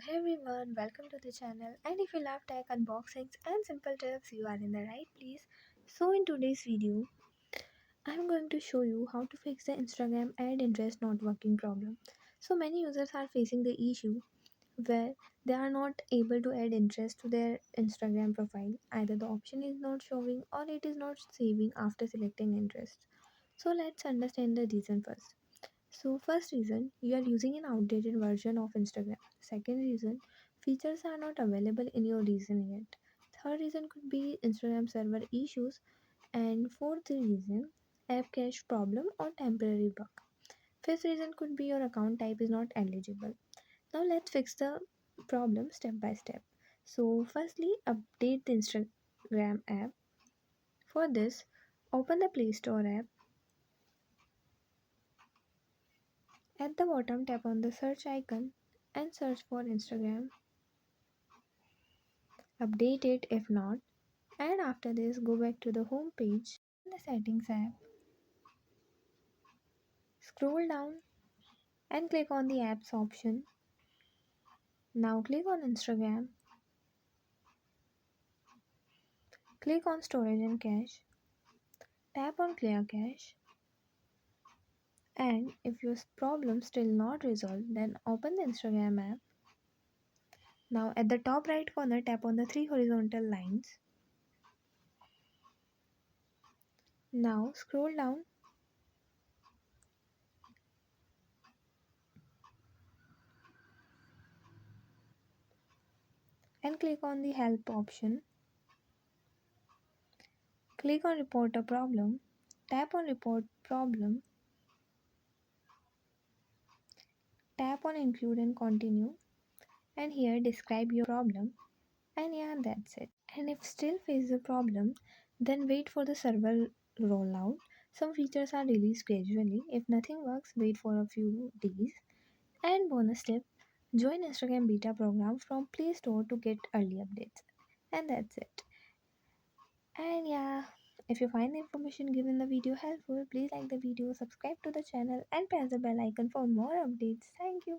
Hey everyone, welcome to the channel. And if you love tech unboxings and simple tips, you are in the right place. So, in today's video, I'm going to show you how to fix the Instagram ad interest not working problem. So, many users are facing the issue where they are not able to add interest to their Instagram profile. Either the option is not showing or it is not saving after selecting interest. So, let's understand the reason first. So, first reason, you are using an outdated version of Instagram. Second reason, features are not available in your region yet. Third reason could be Instagram server issues. And fourth reason, app cache problem or temporary bug. Fifth reason could be your account type is not eligible. Now, let's fix the problem step by step. So, firstly, update the Instagram app. For this, open the Play Store app. At the bottom, tap on the search icon and search for Instagram. Update it if not, and after this go back to the home page in the settings app. Scroll down and click on the apps option. Now click on Instagram. Click on storage and cache. Tap on clear cache. And if your problem still not resolved, then open the Instagram app. Now at the top right corner, tap on the three horizontal lines. Now scroll down and click on the help option. Click on report a problem. Tap on report problem. Tap on include and continue, and here describe your problem, and yeah, that's it. And if still face a problem, then wait for the server rollout. Some features are released gradually. If nothing works, wait for a few days. And bonus tip, join Instagram beta program from Play Store to get early updates. And that's it. And yeah, if you find the information given in the video helpful, please like the video, subscribe to the channel, and press the bell icon for more updates. Thank you.